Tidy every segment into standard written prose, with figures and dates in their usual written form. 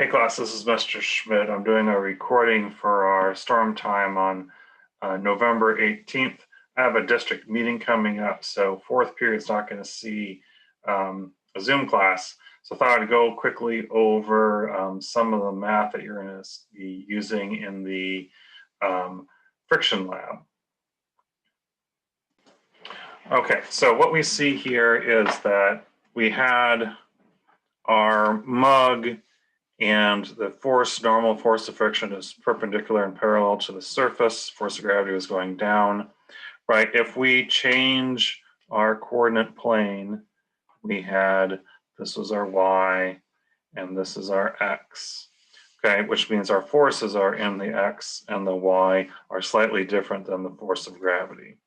Hey class, this is Mr. Schmidt. I'm doing a recording for our storm time on November 18th. I have a district meeting coming up, so fourth period is not going to see a Zoom class. So I thought I'd go quickly over some of the math that you're going to be using in the friction lab. Okay, so what we see here is that we had our mug and the normal force of friction is perpendicular and parallel to the surface. Force of gravity is going down, right? If we change our coordinate plane, we had, this was our y, and this is our x, okay? Which means our forces are in the x and the y are slightly different than the force of gravity,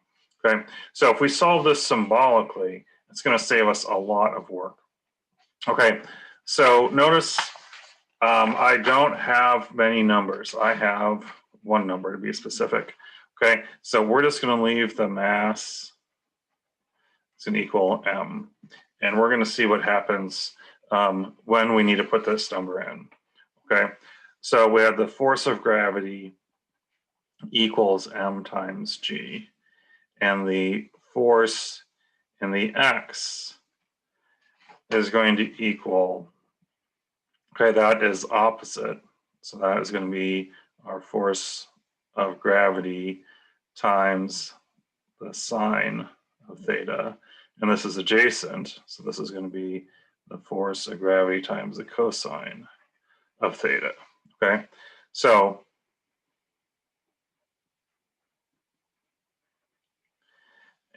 okay? So if we solve this symbolically, it's gonna save us a lot of work. Okay, so notice I don't have many numbers. I have one number to be specific. Okay, so we're just going to leave the mass is going to equal m. And we're going to see what happens when we need to put this number in. Okay, so we have the force of gravity equals m times g. And the force in the x is going to equal, okay, that is opposite. So that is going to be our force of gravity times the sine of theta. And this is adjacent. So this is going to be the force of gravity times the cosine of theta. Okay. So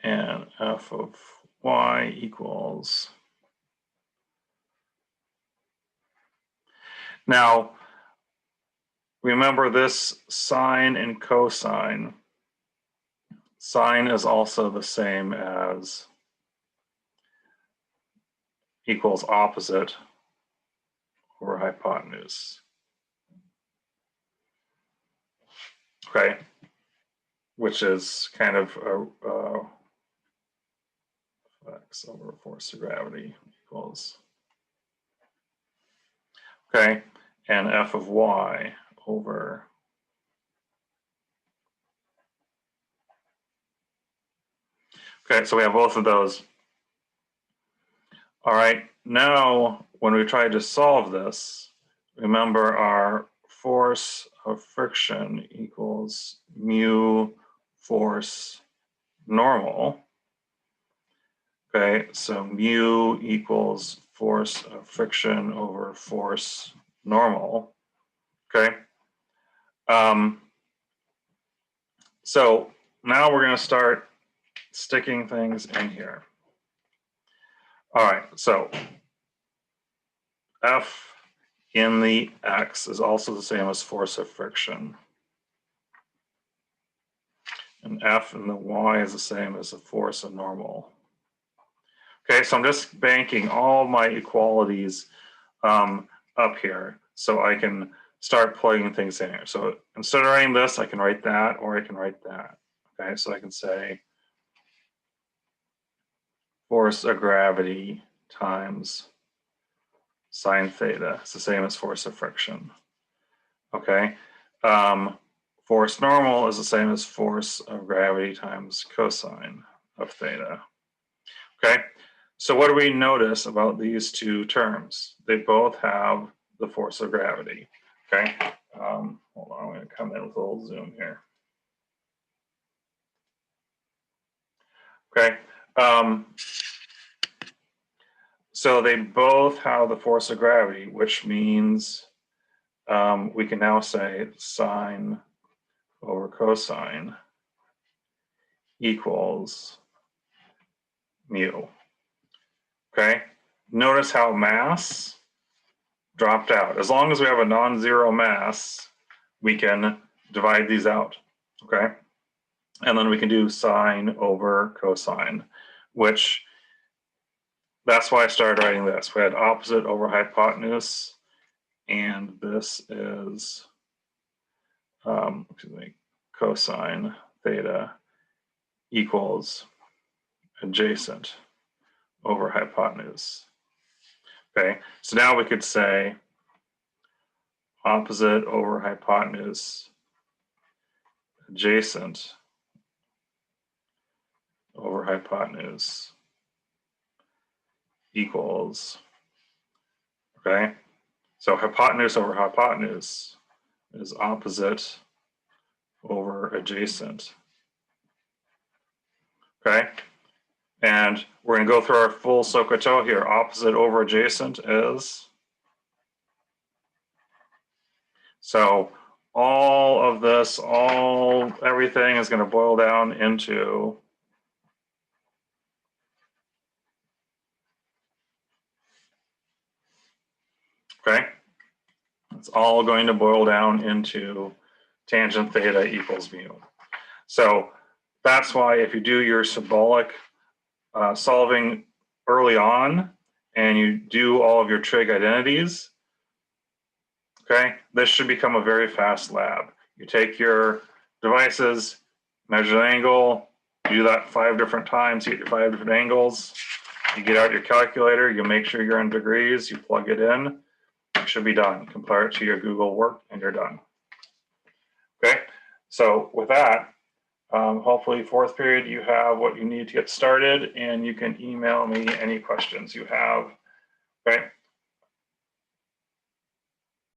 and f of y equals. Now, remember this sine and cosine. Sine is also the same as equals opposite over hypotenuse. Okay, which is kind of x over force of gravity equals, okay, and f of y over, okay, so we have both of those. All right, now when we try to solve this, remember our force of friction equals mu force normal. Okay, so mu equals force of friction over force normal. Okay. So now we're going to start sticking things in here. All right, so F in the X is also the same as force of friction. And F in the Y is the same as the force of normal. Okay, so I'm just banking all my equalities up here so I can start plugging things in here. So instead of writing this, I can write that, or I can write that. Okay, so I can say force of gravity times sine theta. It's the same as force of friction. Okay. Force normal is the same as force of gravity times cosine of theta. Okay. So what do we notice about these two terms? They both have the force of gravity. Okay. Hold on, I'm going to come in with a little zoom here. Okay. So they both have the force of gravity, which means we can now say sine over cosine equals mu. Okay. Notice how mass dropped out. As long as we have a non-zero mass, we can divide these out. Okay. And then we can do sine over cosine, which that's why I started writing this. We had opposite over hypotenuse, and this is cosine theta equals adjacent over hypotenuse. Okay, so now we could say opposite over hypotenuse adjacent over hypotenuse equals, okay? So hypotenuse over hypotenuse is opposite over adjacent, okay? And we're going to go through our full SOHCAHTOA here. Opposite over adjacent is, so all of this, everything is going to boil down into okay? It's all going to boil down into tangent theta equals mu. So that's why if you do your symbolic solving early on and you do all of your trig identities, okay, this should become a very fast lab. You take your devices, measure the angle, you do that 5 different times, you get your 5 different angles, you get out your calculator, you make sure you're in degrees, you plug it in, it should be done. Compare it to your Google work and you're done. Okay, so with that, hopefully 4th period you have what you need to get started and you can email me any questions you have. Okay.